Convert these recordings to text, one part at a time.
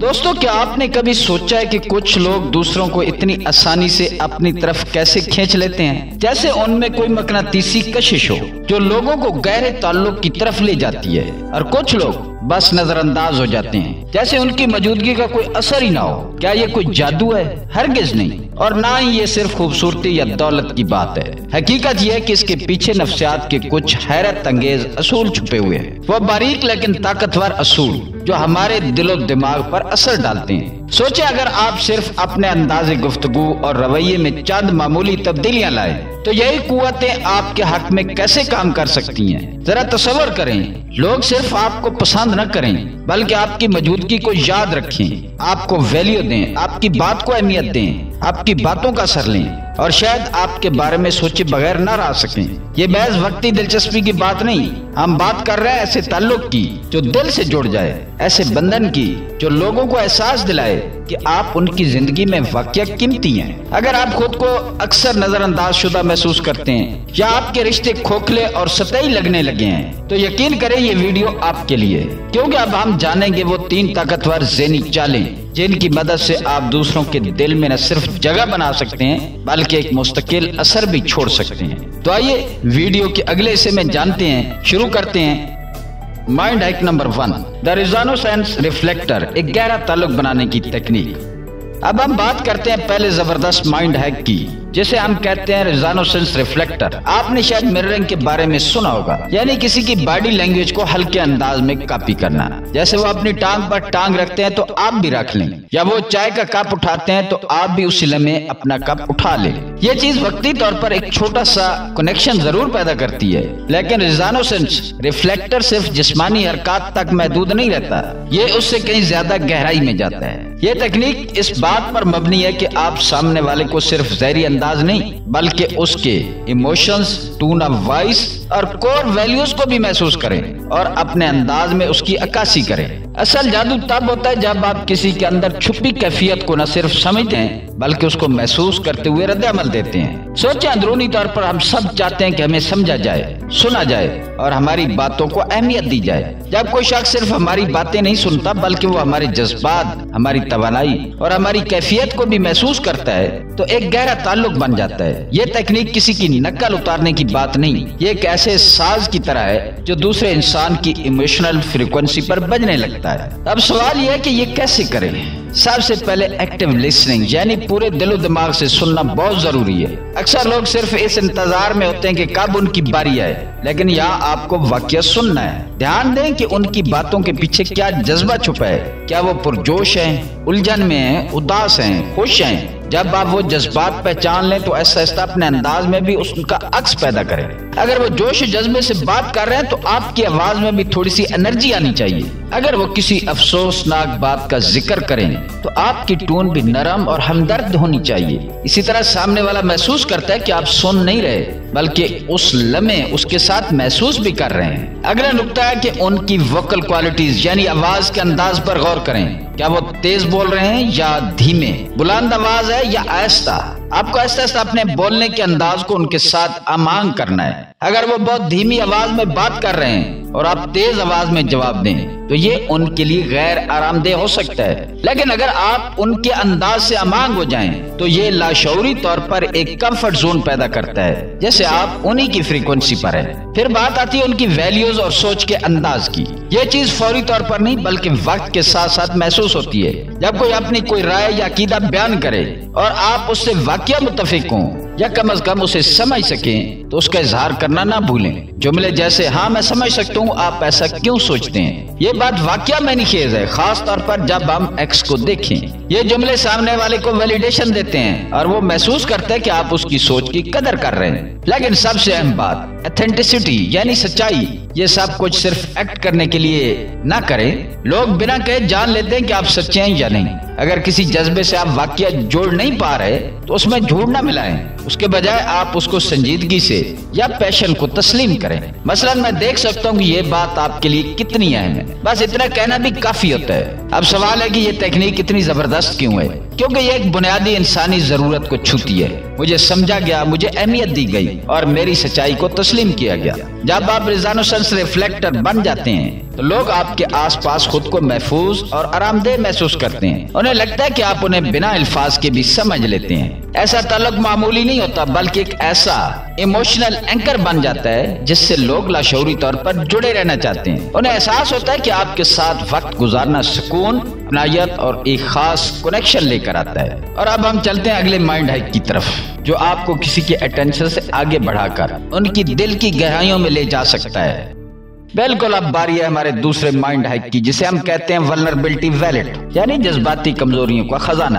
دوستوں، کیا آپ نے کبھی سوچا ہے کہ کچھ لوگ دوسروں کو اتنی آسانی سے اپنی طرف کیسے کھینچ لیتے ہیں، جیسے ان میں کوئی مقناطیسی کشش ہو جو لوگوں کو گہرے تعلق کی طرف لے جاتی ہے، اور کچھ لوگ بس نظر انداز ہو جاتے ہیں جیسے ان کی موجودگی کا کوئی اثر ہی نہ ہو۔ کیا یہ کوئی جادو ہے؟ ہرگز نہیں، اور نہ ہی یہ صرف خوبصورتی یا دولت کی بات ہے۔ حقیقت یہ ہے کہ اس کے پیچھے نفسیات کے کچھ حیرت انگیز اصول چھپے ہوئے ہیں، وہ باریک لیکن طاقتور اصول جو ہمارے دل و دماغ پر اثر ڈالتے ہیں۔ سوچیں، اگر آپ صرف اپنے انداز گفتگو اور رویے میں چند معمولی تبدیلیاں لائیں تو یہی قوتیں آپ کے حق میں کیسے کام کر سکتی ہیں۔ ذرا تصور کریں، لوگ صرف آپ کو پسند نہ کریں بلکہ آپ کی موجودگی کو یاد رکھیں، آپ کو ویلیو دیں، آپ کی بات کو اہمیت دیں، آپ کی باتوں کا اثر لیں، اور شاید آپ کے بارے میں سوچے بغیر نہ رہ سکیں۔ یہ محض وقتی دلچسپی کی بات نہیں، ہم بات کر رہے ہیں ایسے تعلق کی جو دل سے جڑ جائے، ایسے بندھن کی جو لوگوں کو احساس دلائے کہ آپ ان کی زندگی میں واقعہ قیمتی ہیں۔ اگر آپ خود کو اکثر نظر انداز شدہ محسوس کرتے ہیں یا آپ کے رشتے کھوکھلے اور سطحی لگنے لگے ہیں تو یقین کریں یہ ویڈیو آپ کے لیے، کیونکہ اب ہم جانیں گے وہ 3 طاقتور ذہنی چالیں جن کی مدد سے آپ دوسروں کے دل میں نہ صرف جگہ بنا سکتے ہیں بلکہ ایک مستقل اثر بھی چھوڑ سکتے ہیں۔ تو آئیے ویڈیو کے اگلے حصے میں جانتے ہیں، شروع کرتے ہیں۔ مائنڈ ہیک نمبر 1، دا ریزونانس ریفلیکٹر، ایک گہرا تعلق بنانے کی تکنیک۔ اب ہم بات کرتے ہیں پہلے زبردست مائنڈ ہیک کی، جسے ہم کہتے ہیں ریزونانس ریفلیکٹر۔ آپ نے شاید مررنگ کے بارے میں سنا ہوگا، یعنی کسی کی باڈی لینگویج کو ہلکے انداز میں کاپی کرنا۔ جیسے وہ اپنی ٹانگ پر ٹانگ رکھتے ہیں تو آپ بھی رکھ لیں، یا وہ چائے کا کپ اٹھاتے ہیں تو آپ بھی اسی لمحے اپنا کپ اٹھا لیں۔ یہ چیز وقتی طور پر ایک چھوٹا سا کنیکشن ضرور پیدا کرتی ہے، لیکن ریزونانس ریفلیکٹر صرف جسمانی حرکات تک محدود نہیں رہتا، یہ اس سے کہیں زیادہ گہرائی میں جاتا ہے۔ یہ تکنیک اس بات پر مبنی ہے کہ آپ سامنے والے کو صرف ظاہری انداز نہیں بلکہ اس کے ایموشنز، ٹون آف وائس اور کور ویلیوز کو بھی محسوس کریں اور اپنے انداز میں اس کی عکاسی کریں۔ اصل جادو تب ہوتا ہے جب آپ کسی کے اندر چھپی کیفیت کو نہ صرف سمجھتے ہیں بلکہ اس کو محسوس کرتے ہوئے رد عمل دیتے ہیں۔ سوچیں، اندرونی طور پر ہم سب چاہتے ہیں کہ ہمیں سمجھا جائے، سنا جائے اور ہماری باتوں کو اہمیت دی جائے۔ جب کوئی شخص صرف ہماری باتیں نہیں سنتا بلکہ وہ ہمارے جذبات، ہماری توانائی اور ہماری کیفیت کو بھی محسوس کرتا ہے تو ایک گہرا تعلق بن جاتا ہے۔ یہ تکنیک کسی کی نقل اتارنے کی بات نہیں، یہ ایک ایسے ساز کی طرح ہے جو دوسرے انسان کی ایموشنل فریکوینسی پر بجنے لگتا ہے۔ اب سوال یہ ہے کہ یہ کیسے کریں؟ سب سے پہلے ایکٹیو لسننگ، یعنی پورے دل و دماغ سے سننا بہت ضروری ہے۔ اکثر لوگ صرف اس انتظار میں ہوتے ہیں کہ کب ان کی باری آئے، لیکن یہاں آپ کو واقعہ سننا ہے۔ دھیان دیں کہ ان کی باتوں کے پیچھے کیا جذبہ چھپا ہے، کیا وہ پرجوش ہیں، الجھن میں ہیں، اداس ہیں، خوش ہیں۔ جب آپ وہ جذبات پہچان لیں تو ایسا ایسا اپنے انداز میں بھی اس کا عکس پیدا کریں۔ اگر وہ جوش و جذبے سے بات کر رہے ہیں تو آپ کی آواز میں بھی تھوڑی سی انرجی آنی چاہیے۔ اگر وہ کسی افسوسناک بات کا ذکر کریں تو آپ کی ٹون بھی نرم اور ہمدرد ہونی چاہیے۔ اسی طرح سامنے والا محسوس کرتا ہے کہ آپ سن نہیں رہے بلکہ اس لمحے اس کے ساتھ محسوس بھی کر رہے ہیں۔ اگلا نکتہ ہے کہ ان کی ووکل کوالٹیز، یعنی آواز کے انداز پر غور کریں۔ کیا وہ تیز بول رہے ہیں یا دھیمے، بلند آواز ہے یا آہستہ؟ آپ کو آہستہ آہستہ اپنے بولنے کے انداز کو ان کے ساتھ ہم کرنا ہے۔ اگر وہ بہت دھیمی آواز میں بات کر رہے ہیں اور آپ تیز آواز میں جواب دیں تو یہ ان کے لیے غیر آرام دہ ہو سکتا ہے، لیکن اگر آپ ان کے انداز سے ہم ہو جائیں تو یہ لاشعوری طور پر ایک کمفرٹ زون پیدا کرتا ہے، جیسے آپ انہی کی فریکوینسی پر ہیں۔ پھر بات آتی ہے ان کی ویلیوز اور سوچ کے انداز کی۔ یہ چیز فوری طور پر نہیں بلکہ وقت کے ساتھ ساتھ محسوس ہوتی ہے۔ جب کوئی اپنی کوئی رائے یا عقیدہ بیان کرے اور آپ اس سے واقعہ متفق ہوں یا کم از کم اسے سمجھ سکیں تو اس کا اظہار کرنا نہ بھولیں۔ جملے جیسے ہاں میں سمجھ سکتا ہوں، آپ ایسا کیوں سوچتے ہیں، یہ بات واقعہ معنی خیز ہے، خاص طور پر جب ہم ایکس کو دیکھیں۔ یہ جملے سامنے والے کو ویلیڈیشن دیتے ہیں اور وہ محسوس کرتے ہیں کہ آپ اس کی سوچ کی قدر کر رہے ہیں۔ لیکن سب سے اہم بات ایتھینٹسٹی، یعنی سچائی۔ یہ سب کچھ صرف ایکٹ کرنے کے لیے نہ کریں۔ لوگ بنا کہے جان لیتے ہیں کہ آپ سچے ہیں یا نہیں۔ اگر کسی جذبے سے آپ واقعہ جوڑ نہیں پا رہے تو اس میں جھوٹ نہ ملائیں، اس کے بجائے آپ اس کو سنجیدگی سے یا پیشن کو تسلیم کریں۔ مثلا میں دیکھ سکتا ہوں کہ یہ بات آپ کے لیے کتنی اہم ہے، بس اتنا کہنا بھی کافی ہوتا ہے۔ اب سوال ہے کہ یہ تکنیک اتنی زبردست کیوں ہے؟ کیونکہ یہ ایک بنیادی انسانی ضرورت کو چھوتی ہے۔ مجھے سمجھا گیا، مجھے اہمیت دی گئی اور میری سچائی کو تسلیم کیا گیا۔ جب آپ ریزونانس ریفلیکٹر بن جاتے ہیں تو لوگ آپ کے آس پاس خود کو محفوظ اور آرام دہ محسوس کرتے ہیں. انہیں لگتا ہے کہ آپ انہیں بنا الفاظ کے بھی سمجھ لیتے ہیں. ایسا تعلق معمولی نہیں ہوتا بلکہ ایک ایسا ایموشنل اینکر بن جاتا ہے جس سے لوگ لاشعوری طور پر جڑے رہنا چاہتے ہیں. انہیں احساس ہوتا ہے کہ آپ کے ساتھ وقت گزارنا سکون، اپنائیت اور ایک خاص کنیکشن لے کر آتا ہے. اور اب ہم چلتے ہیں اگلے مائنڈ ہائیک کی طرف، جو آپ کو کسی کے اٹینشن سے آگے بڑھا کر ان کی دل کی گہرائیوں میں لے جا سکتا ہے. بالکل اب باری ہے ہمارے دوسرے مائنڈ ہائیک کی، جسے ہم کہتے ہیں ولنربلٹی ویلٹ، یعنی جذباتی کمزوریوں کا خزانہ.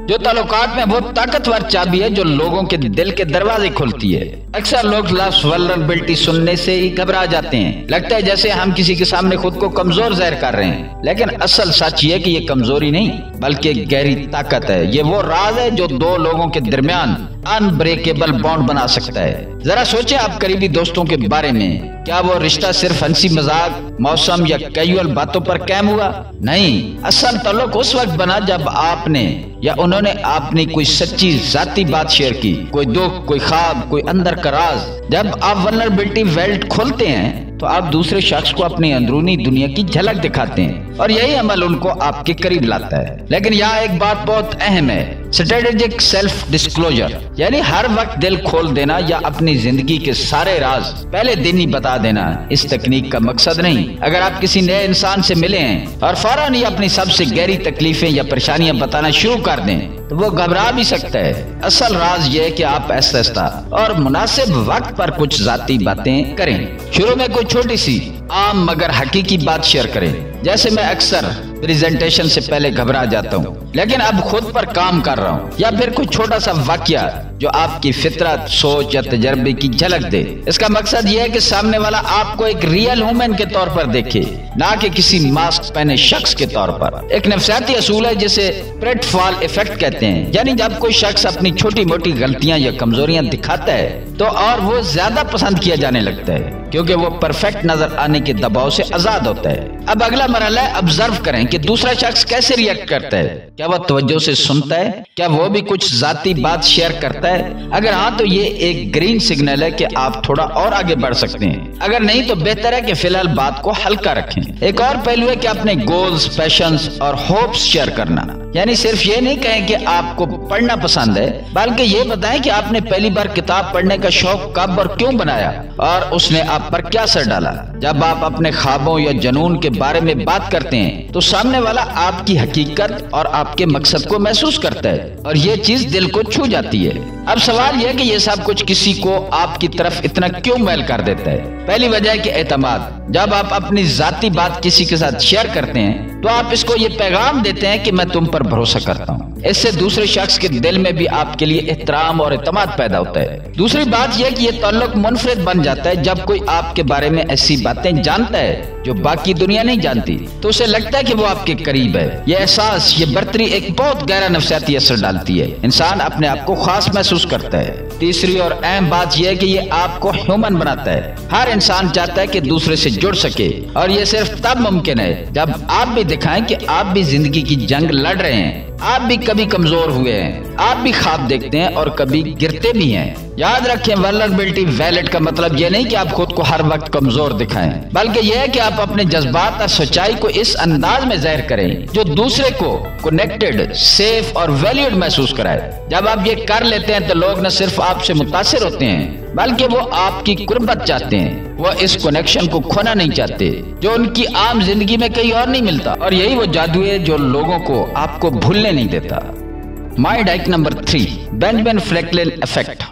جو تعلقات میں وہ طاقتور چابی ہے جو لوگوں کے دل کے دروازے کھولتی ہے. اکثر لوگ لفظ ولنربلٹی سننے سے ہی گھبرا جاتے ہیں. لگتا ہے جیسے ہم کسی کے سامنے خود کو کمزور ظاہر کر رہے ہیں، لیکن اصل سچ یہ کہ یہ کمزوری نہیں بلکہ ایک گہری طاقت ہے. یہ وہ راز ہے جو دو لوگوں کے درمیان انبریکیبل بانڈ بنا سکتا ہے. ذرا سوچیں آپ قریبی دوستوں کے بارے میں، کیا وہ رشتہ صرف ہنسی مذاق، موسم یا کیجول باتوں پر قائم ہوا؟ نہیں، اصل تعلق اس وقت بنا جب آپ نے یا انہوں نے آپ نے کوئی سچی ذاتی بات شیئر کی، کوئی دکھ، کوئی خواب، کوئی اندر کا راز. جب آپ ولنربلٹی ویلٹ کھولتے ہیں تو آپ دوسرے شخص کو اپنی اندرونی دنیا کی جھلک دکھاتے ہیں، اور یہی عمل ان کو آپ کے قریب لاتا ہے. لیکن یہاں ایک بات بہت اہم ہے، اسٹریٹجک سیلف ڈسکلوجر، یعنی ہر وقت دل کھول دینا یا اپنی زندگی کے سارے راز پہلے دن ہی بتا دینا اس تکنیک کا مقصد نہیں. اگر آپ کسی نئے انسان سے ملے ہیں اور فوراً ہی اپنی سب سے گہری تکلیفیں یا پریشانیاں بتانا شروع کر دیں تو وہ گھبرا بھی سکتا ہے. اصل راز یہ ہے کہ آپ آہستہ آہستہ اور مناسب وقت پر کچھ ذاتی باتیں کریں. شروع میں کوئی چھوٹی سی عام مگر حقیقی بات شیئر کریں. جیسے میں اکثر پریزنٹیشن سے پہلے گھبرا جاتا ہوں لیکن اب خود پر کام کر رہا ہوں. یا پھر کوئی چھوٹا سا واقعہ جو آپ کی فطرت، سوچ یا تجربے کی جھلک دے. اس کا مقصد یہ ہے کہ سامنے والا آپ کو ایک ریئل ہیومن کے طور پر دیکھے، نہ کہ کسی ماسک پہنے شخص کے طور پر. ایک نفسیاتی اصول ہے جسے پریٹ فال ایفیکٹ کہتے ہیں، یعنی جب کوئی شخص اپنی چھوٹی موٹی غلطیاں یا کمزوریاں دکھاتا ہے تو اور وہ زیادہ پسند کیا جانے لگتا ہے کیونکہ وہ پرفیکٹ نظر آنے کے دباؤ سے آزاد ہوتا ہے. اب اگلا مرحلہ ہے آبزرو کریں کہ دوسرا شخص کیسے ریئیکٹ کرتا ہے. کیا وہ توجہ سے سنتا ہے؟ کیا وہ بھی کچھ ذاتی بات شیئر کرتا ہے؟ اگر ہاں تو یہ ایک گرین سگنل ہے کہ آپ تھوڑا اور آگے بڑھ سکتے ہیں. اگر نہیں تو بہتر ہے کہ فی الحال بات کو ہلکا رکھیں. ایک اور پہلو ہے کہ اپنے گولز، پیشنز اور ہوپس شیئر کرنا، یعنی صرف یہ نہیں کہیں کہ آپ کو پڑھنا پسند ہے بلکہ یہ بتائیں کہ آپ نے پہلی بار کتاب پڑھنے کا شوق کب اور کیوں بنایا اور اس نے آپ پر کیا اثر ڈالا. جب آپ اپنے خوابوں یا جنون کے بارے میں بات کرتے ہیں تو سامنے والا آپ کی حقیقت اور آپ کے مقصد کو محسوس کرتا ہے اور یہ چیز دل کو چھو جاتی ہے. اب سوال یہ کہ یہ سب کچھ کسی کو آپ کی طرف اتنا کیوں میل کر دیتا ہے؟ پہلی وجہ ہے کہ اعتماد. جب آپ اپنی ذاتی بات کسی کے ساتھ شیئر کرتے ہیں تو آپ اس کو یہ پیغام دیتے ہیں کہ میں تم پر بھروسہ کرتا ہوں. اس سے دوسرے شخص کے دل میں بھی آپ کے لیے احترام اور اعتماد پیدا ہوتا ہے. دوسری بات یہ کہ یہ تعلق منفرد بن جاتا ہے. جب کوئی آپ کے بارے میں ایسی باتیں جانتا ہے جو باقی دنیا نہیں جانتی تو اسے لگتا ہے کہ وہ آپ کے قریب ہے. یہ احساس، یہ برتری ایک بہت گہرا نفسیاتی اثر ڈالتی ہے. انسان اپنے آپ کو خاص محسوس کرتا ہے. تیسری اور اہم بات یہ ہے کہ یہ آپ کو ہیومن بناتا ہے. ہر انسان چاہتا ہے کہ دوسرے سے جڑ سکے اور یہ صرف تب ممکن ہے جب آپ بھی دکھائیں کہ آپ بھی زندگی کی جنگ لڑ رہے ہیں. آپ بھی کبھی کمزور ہوئے ہیں، آپ بھی خواب دیکھتے ہیں اور کبھی گرتے بھی ہیں. یاد رکھیں ولنربلٹی ویلٹ کا مطلب یہ نہیں کہ آپ خود کو ہر وقت کمزور دکھائیں بلکہ یہ ہے کہ آپ اپنے جذبات اور سچائی کو اس انداز میں ظاہر کریں جو دوسرے کو کنیکٹڈ، سیف اور ویلیوڈ محسوس کرائے. جب آپ یہ کر لیتے ہیں تو لوگ نہ صرف آپ سے متاثر ہوتے ہیں بلکہ وہ آپ کی قربت چاہتے ہیں. وہ اس کنیکشن کو کھونا نہیں چاہتے جو ان کی عام زندگی میں کہیں اور نہیں ملتا. اور یہی وہ جادو ہے جو لوگوں کو آپ کو بھولنے نہیں دیتا. Mind hack number 3، Benjamin Franklin effect.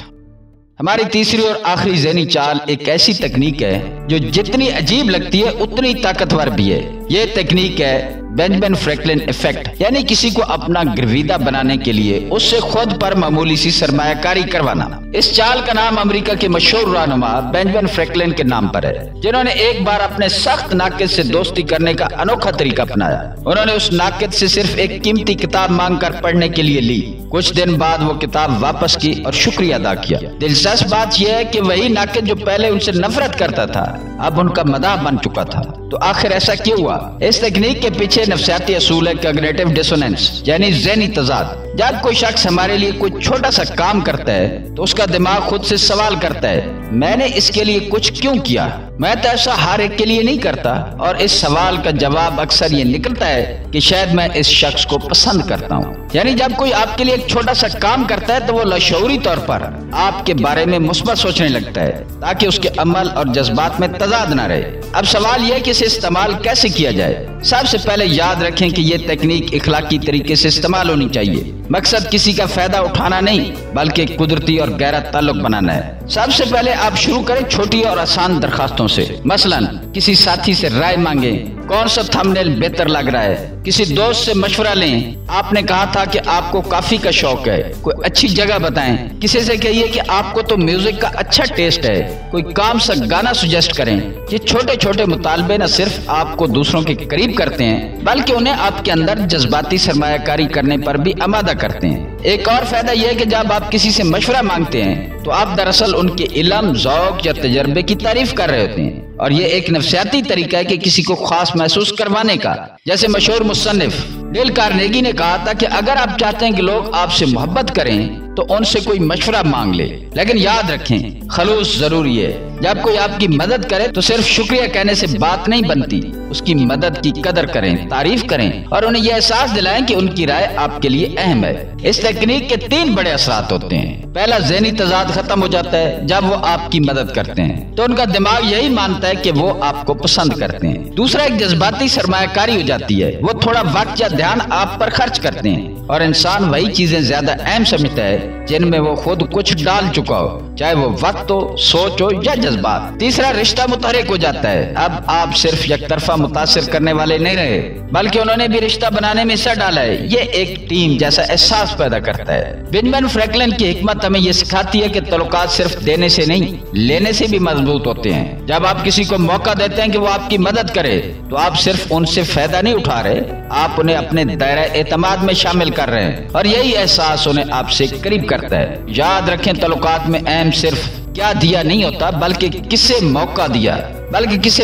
ہماری تیسری اور آخری ذہنی چال ایک ایسی تکنیک ہے جو جتنی عجیب لگتی ہے اتنی طاقتور بھی ہے. یہ تکنیک ہے بینجمن فرینکلن ایفیکٹ، یعنی کسی کو اپنا گرویدہ بنانے کے لیے اس سے خود پر معمولی سی سرمایہ کاری کروانا. اس چال کا نام امریکہ کے مشہور رہنما بینجمن فرینکلن کے نام پر ہے، جنہوں نے ایک بار اپنے سخت ناقد سے دوستی کرنے کا انوکھا طریقہ اپنایا. انہوں نے اس ناقد سے صرف ایک قیمتی کتاب مانگ کر پڑھنے کے لیے لی. کچھ دن بعد وہ کتاب واپس کی اور شکریہ ادا کیا. دلچسپ بات یہ ہے کہ وہی ناقد جو پہلے ان سے نفرت کرتا تھا اب ان کا مداح بن چکا تھا. تو آخر ایسا کیوں ہوا؟ اس تکنیک کے پیچھے نفسیاتی اصول ہے کاگنیٹو ڈسوننس، یعنی ذہنی تضاد۔ جب کوئی شخص ہمارے لیے کوئی چھوٹا سا کام کرتا ہے تو اس کا دماغ خود سے سوال کرتا ہے، میں نے اس کے لیے کچھ کیوں کیا؟ میں تو ایسا ہر ایک کے لیے نہیں کرتا۔ اور اس سوال کا جواب اکثر یہ نکلتا ہے کہ شاید میں اس شخص کو پسند کرتا ہوں۔ یعنی جب کوئی آپ کے لیے ایک چھوٹا سا کام کرتا ہے تو وہ لاشعوری طور پر آپ کے بارے میں مثبت سوچنے لگتا ہے تاکہ اس کے عمل اور جذبات میں تضاد نہ رہے۔ اب سوال یہ ہے کہ اسے استعمال کیسے کیا جائے؟ سب سے پہلے یاد رکھیں کہ یہ تکنیک اخلاقی طریقے سے استعمال ہونی چاہیے۔ مقصد کسی کا فائدہ اٹھانا نہیں بلکہ قدرتی اور گہرا تعلق بنانا ہے۔ سب سے پہلے آپ شروع کریں چھوٹی اور آسان درخواستوں سے، مثلا کسی ساتھی سے رائے مانگیں کون سا تھمبنیل بہتر لگ رہا ہے، کسی دوست سے مشورہ لیں، آپ نے کہا تھا کہ آپ کو کافی کا شوق ہے، کوئی اچھی جگہ بتائیں، کسی سے کہیے کہ آپ کو تو میوزک کا اچھا ٹیسٹ ہے، کوئی کام سا گانا سجیسٹ کریں۔ یہ چھوٹے چھوٹے مطالبے نہ صرف آپ کو دوسروں کے قریب کرتے ہیں بلکہ انہیں آپ کے اندر جذباتی سرمایہ کاری کرنے پر بھی آمادہ کرتے ہیں۔ ایک اور فائدہ یہ ہے کہ جب آپ کسی سے مشورہ مانگتے ہیں تو آپ دراصل ان کے علم، ذوق یا تجربے کی تعریف کر رہے ہوتے ہیں، اور یہ ایک نفسیاتی طریقہ ہے کہ کسی کو خاص محسوس کروانے کا۔ جیسے مشہور مصنف ڈیل کارنیگی نے کہا تھا کہ اگر آپ چاہتے ہیں کہ لوگ آپ سے محبت کریں تو ان سے کوئی مشورہ مانگ لے، لیکن یاد رکھیں خلوص ضروری ہے۔ جب کوئی آپ کی مدد کرے تو صرف شکریہ کہنے سے بات نہیں بنتی، اس کی مدد کی قدر کریں، تعریف کریں اور انہیں یہ احساس دلائیں کہ ان کی رائے آپ کے لیے اہم ہے۔ اس تکنیک کے 3 بڑے اثرات ہوتے ہیں۔ پہلا، ذہنی تضاد ختم ہو جاتا ہے۔ جب وہ آپ کی مدد کرتے ہیں تو ان کا دماغ یہی مانتا ہے کہ وہ آپ کو پسند کرتے ہیں۔ دوسرا، ایک جذباتی سرمایہ کاری ہو جاتی ہے، وہ تھوڑا وقت یا دھیان آپ پر خرچ کرتے ہیں اور انسان وہی چیزیں زیادہ اہم سمجھتا ہے جن میں وہ خود کچھ ڈال چکا ہو، چاہے وہ وقت ہو، سوچ ہو یا جذبات۔ تیسرا، رشتہ متحرک ہو جاتا ہے۔ اب آپ صرف یک طرفہ متاثر کرنے والے نہیں رہے بلکہ انہوں نے بھی رشتہ بنانے میں حصہ ڈالا ہے۔ یہ ایک ٹیم جیسا احساس پیدا کرتا ہے۔ بنجامن فرینکلن کی حکمت ہمیں یہ سکھاتی ہے کہ تعلقات صرف دینے سے نہیں لینے سے بھی مضبوط ہوتے ہیں۔ جب آپ کسی کو موقع دیتے ہیں کہ وہ آپ کی مدد کرے تو آپ صرف ان سے فائدہ نہیں اٹھا رہے، آپ انہیں اپنے دائرہ اعتماد میں شامل کر رہے ہیں اور یہی احساس انہیں آپ سے قریب کرتا ہے۔ یاد رکھیں تعلقات میں اہم صرف کیا دیا نہیں ہوتا بلکہ کسے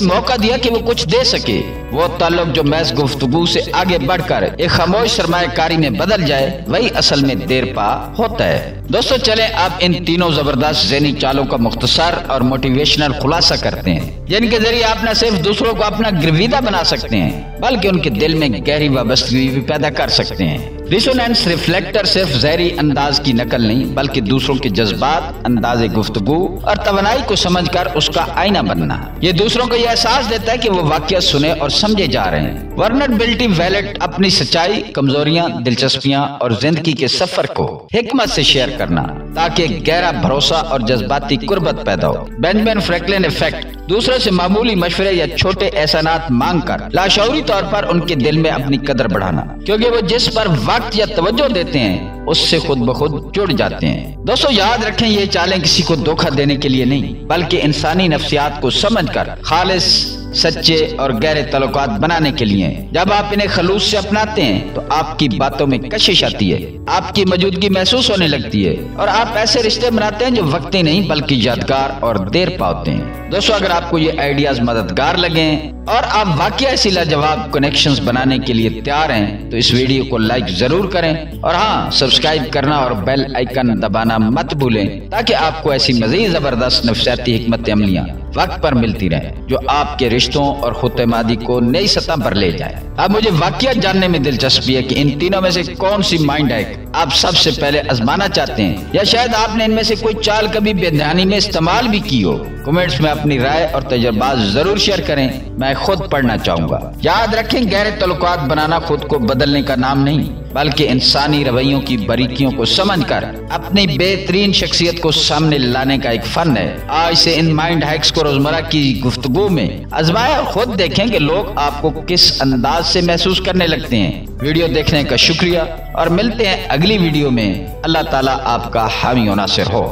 موقع دیا کہ وہ کچھ دے سکے۔ وہ تعلق جو محض گفتگو سے آگے بڑھ کر ایک خاموش سرمایہ کاری میں بدل جائے وہی اصل میں دیر پا ہوتا ہے۔ دوستو چلیں آپ ان تینوں زبردست ذہنی چالوں کا مختصر اور موٹیویشنل خلاصہ کرتے ہیں جن کے ذریعے آپ نہ صرف دوسروں کو اپنا گرویدہ بنا سکتے ہیں بلکہ ان کے دل میں گہری وابستگی بھی پیدا کر سکتے ہیں۔ ریسوننس ریفلیکٹر صرف ظاہری انداز کی نقل نہیں بلکہ دوسروں کے جذبات، انداز گفتگو اور توانائی کو سمجھ کر اس کا آئینہ بننا۔ یہ دوسروں کو یہ احساس دیتا ہے کہ وہ واقعات سنے اور سمجھے جا رہے ہیں۔ ورنربلٹی ویلٹ اپنی سچائی، کمزوریاں، دلچسپیاں اور زندگی کے سفر کو حکمت سے شیئر کرنا تاکہ گہرا بھروسہ اور جذباتی قربت پیدا ہو۔ بنجامن فرینکلن ایفیکٹ، دوسرے سے معمولی مشورے یا چھوٹے احسانات مانگ کر لاشعوری طور پر ان کے دل میں اپنی قدر بڑھانا، کیونکہ وہ جس پر وقت یا توجہ دیتے ہیں اس سے خود بخود جڑ جاتے ہیں۔ دوستو یاد رکھیں یہ چالیں کسی کو دھوکہ دینے کے لیے نہیں بلکہ انسانی نفسیات کو سمجھ کر خالص، سچے اور گہرے تعلقات بنانے کے لیے ہیں۔ جب آپ انہیں خلوص سے اپناتے ہیں تو آپ کی باتوں میں کشش آتی ہے، آپ کی موجودگی محسوس ہونے لگتی ہے اور آپ ایسے رشتے بناتے ہیں جو وقتی نہیں بلکہ یادگار اور دیر پا ہوتے ہیں۔ دوستو اگر آپ کو یہ آئیڈیاز مددگار لگیں اور آپ واقعی ایسی لاجواب کنیکشنز بنانے کے لیے تیار ہیں تو اس ویڈیو کو لائک ضرور کریں اور ہاں سبسکرائب کرنا اور بیل آئیکن دبانا مت بھولیں تاکہ آپ کو ایسی مزید زبردست نفسیاتی حکمت عملیاں وقت پر ملتی رہیں جو آپ کے رشتوں اور خود اعتمادی کو نئی سطح پر لے جائیں۔ اب مجھے واقعات جاننے میں دلچسپی ہے کہ ان تینوں میں سے کون سی مائنڈ ہیک آپ سب سے پہلے آزمانا چاہتے ہیں یا شاید آپ نے ان میں سے کوئی چال کبھی بے دھیانی میں استعمال بھی کی ہو۔ کمنٹس میں اپنی رائے اور تجربات ضرور شیئر کریں، میں خود پڑھنا چاہوں گا۔ یاد رکھیں گہرے تعلقات بنانا خود کو بدلنے کا نام نہیں بلکہ انسانی رویوں کی باریکیوں کو سمجھ کر اپنی بہترین شخصیت کو سامنے لانے کا ایک فن ہے۔ آج سے ان مائنڈ ہیکس کو روزمرہ کی گفتگو میں آزمائیں اور خود دیکھیں کہ لوگ آپ کو کس انداز سے محسوس کرنے لگتے ہیں۔ ویڈیو دیکھنے کا شکریہ اور ملتے ہیں اگلی ویڈیو میں۔ اللہ تعالیٰ آپ کا حامی و ناصر ہو۔